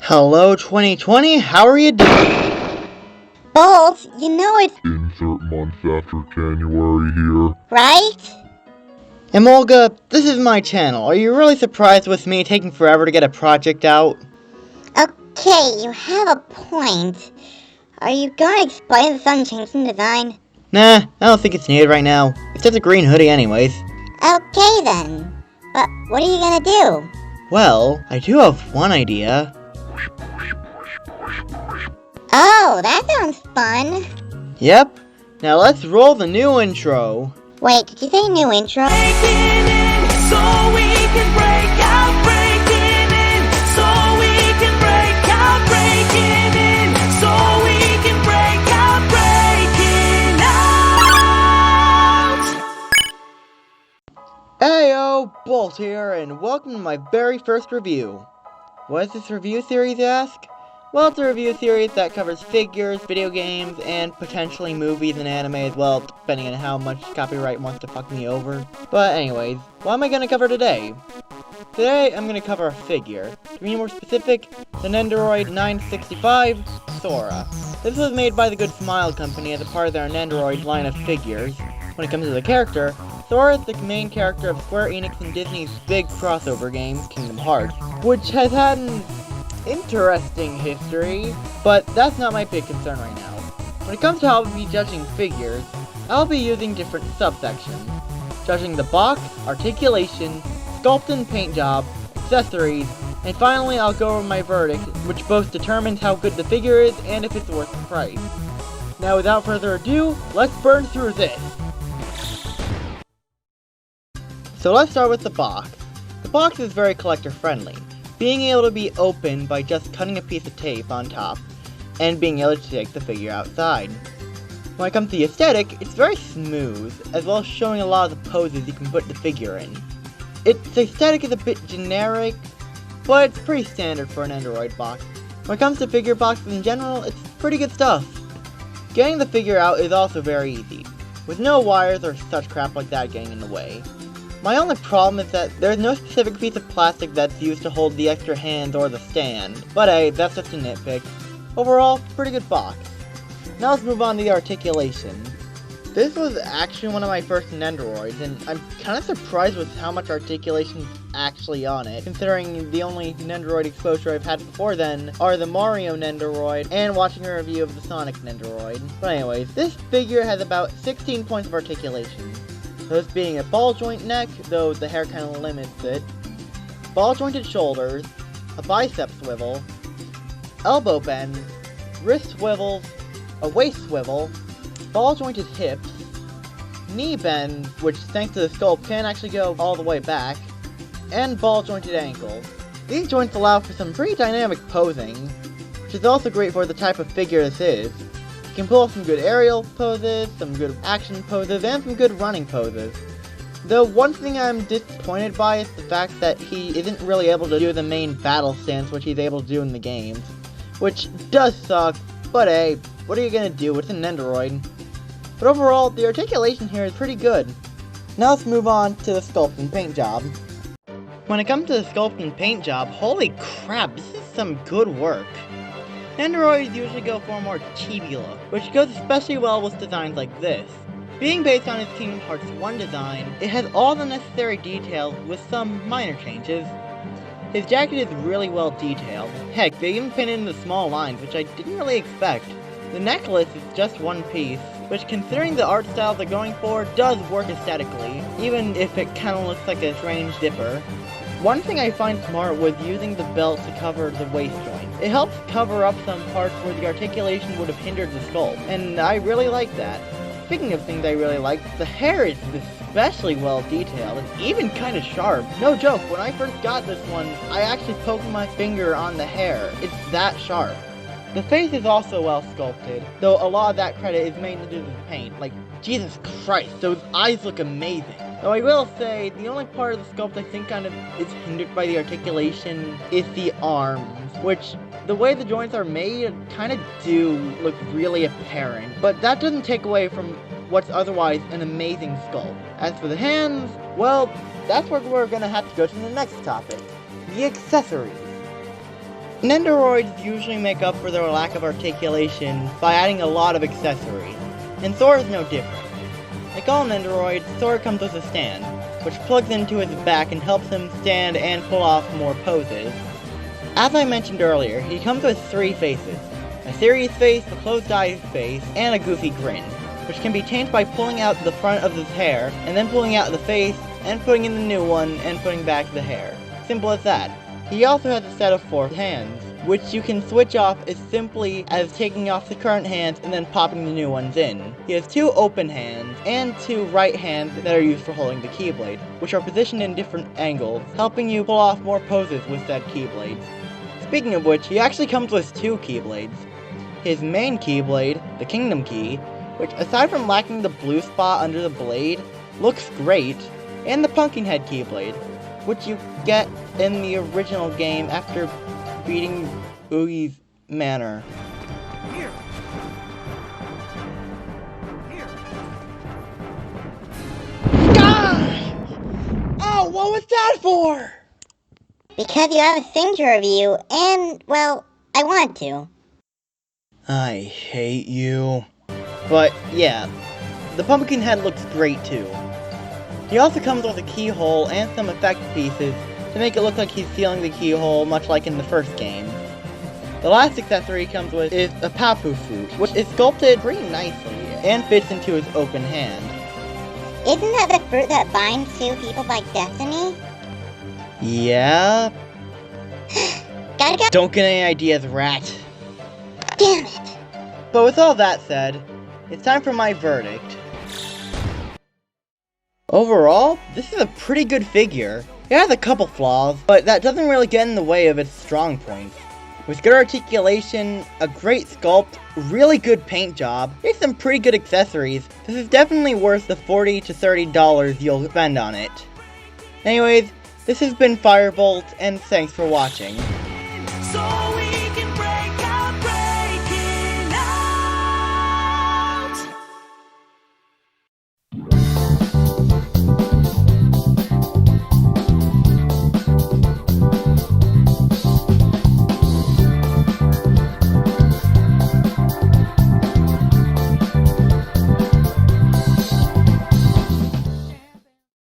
Hello 2020, how are you doing? Bolt, you know it's Insert months after January here. right? Emolga, this is my channel. Are you really surprised with me taking forever to get a project out? Okay, you have a point. Are you gonna explain the sudden change in design? Nah, I don't think it's needed right now. It's just a green hoodie anyways. Okay then. But what are you gonna do? Well, I do have one idea. Oh, that sounds fun. Yep, now let's roll the new intro. Wait, did you say new intro? Breaking in, so we can break out, breaking in, so we can break out, breaking in, so we can break out, breaking out. Heyo, Bolt here, and welcome to my very first review. What is this review series, you ask? Well, it's a review series that covers figures, video games, and potentially movies and anime as well, depending on how much copyright wants to fuck me over. But anyways, what am I going to cover today? Today, I'm going to cover a figure. To be more specific, the Nendoroid 965 Sora. This was made by the Good Smile Company as a part of their Nendoroid line of figures. When it comes to the character, Sora is the main character of Square Enix and Disney's big crossover game, Kingdom Hearts, which has had an interesting history, but that's not my big concern right now. When it comes to how I'll be judging figures, I'll be using different subsections. Judging the box, articulation, sculpt and paint job, accessories, and finally I'll go over my verdict, which both determines how good the figure is and if it's worth the price. Now without further ado, let's burn through this! So let's start with the box. The box is very collector friendly, being able to be opened by just cutting a piece of tape on top, and being able to take the figure outside. When it comes to the aesthetic, it's very smooth, as well as showing a lot of the poses you can put the figure in. Its aesthetic is a bit generic, but it's pretty standard for an Nendoroid box. When it comes to figure boxes in general, it's pretty good stuff. Getting the figure out is also very easy, with no wires or such crap like that getting in the way. My only problem is that there's no specific piece of plastic that's used to hold the extra hands or the stand, but hey, that's just a nitpick. Overall, pretty good box. Now let's move on to the articulation. This was actually one of my first Nendoroids, and I'm kind of surprised with how much articulation is actually on it, considering the only Nendoroid exposure I've had before then are the Mario Nendoroid and watching a review of the Sonic Nendoroid. But anyways, this figure has about 16 points of articulation. Those being a ball joint neck, though the hair kind of limits it, ball jointed shoulders, a bicep swivel, elbow bend, wrist swivels, a waist swivel, ball jointed hips, knee bend, which thanks to the sculpt can actually go all the way back, and ball jointed ankles. These joints allow for some pretty dynamic posing, which is also great for the type of figure this is. You can pull off some good aerial poses, some good action poses, and some good running poses. Though one thing I'm disappointed by is the fact that he isn't really able to do the main battle stance which he's able to do in the games. Which does suck, but hey, what are you gonna do? It's a Nendoroid. But overall, the articulation here is pretty good. Now let's move on to the sculpt and paint job. When it comes to the sculpt and paint job, holy crap, this is some good work. Nendoroids usually go for a more chibi look, which goes especially well with designs like this. Being based on its Kingdom Hearts 1 design, it has all the necessary details with some minor changes. His jacket is really well detailed. Heck, they even pin in the small lines, which I didn't really expect. The necklace is just one piece, which considering the art style they're going for, does work aesthetically, even if it kinda looks like a strange dipper. One thing I find smart was using the belt to cover the waist joint. It helps cover up some parts where the articulation would have hindered the sculpt, and I really like that. Speaking of things I really like, the hair is especially well detailed and even kind of sharp. No joke, when I first got this one, I actually poked my finger on the hair. It's that sharp. The face is also well sculpted, though a lot of that credit is mainly due to the paint. Like, Jesus Christ, those eyes look amazing. Though I will say, the only part of the sculpt I think kind of is hindered by the articulation is the arms, which, the way the joints are made, kind of do look really apparent. But that doesn't take away from what's otherwise an amazing sculpt. As for the hands, well, that's where we're gonna have to go to the next topic, the accessories. Nendoroids usually make up for their lack of articulation by adding a lot of accessories, and Sora is no different. Like all Nendoroids, Sora comes with a stand, which plugs into his back and helps him stand and pull off more poses. As I mentioned earlier, he comes with 3 faces: a serious face, a closed-eyed face, and a goofy grin, which can be changed by pulling out the front of his hair, and then pulling out the face, and putting in the new one, and putting back the hair. Simple as that. He also has a set of 4 hands, which you can switch off as simply as taking off the current hands and then popping the new ones in. He has 2 open hands, and 2 right hands that are used for holding the Keyblade, which are positioned in different angles, helping you pull off more poses with said Keyblades. Speaking of which, he actually comes with 2 Keyblades. His main Keyblade, the Kingdom Key, which aside from lacking the blue spot under the blade, looks great, and the Pumpkinhead Keyblade, which you get in the original game after beating Oogie's Manor. Here. Gosh! Oh, what was that for? Because you have a thing to review, and, well, I wanted to. I hate you. But, yeah, the Pumpkinhead looks great too. He also comes with a keyhole and some effect pieces to make it look like he's sealing the keyhole, much like in the first game. The last accessory he comes with is a Papu fruit, which is sculpted pretty nicely and fits into his open hand. Isn't that the fruit that binds 2 people like Destiny? Yeah? Gotta go. Don't get any ideas, rat. Damn it. But with all that said, it's time for my verdict. Overall, this is a pretty good figure. It has a couple flaws, but that doesn't really get in the way of its strong points. With good articulation, a great sculpt, really good paint job, and some pretty good accessories, this is definitely worth the $40 to $30 you'll spend on it. Anyways, this has been Firebolt, and thanks for watching.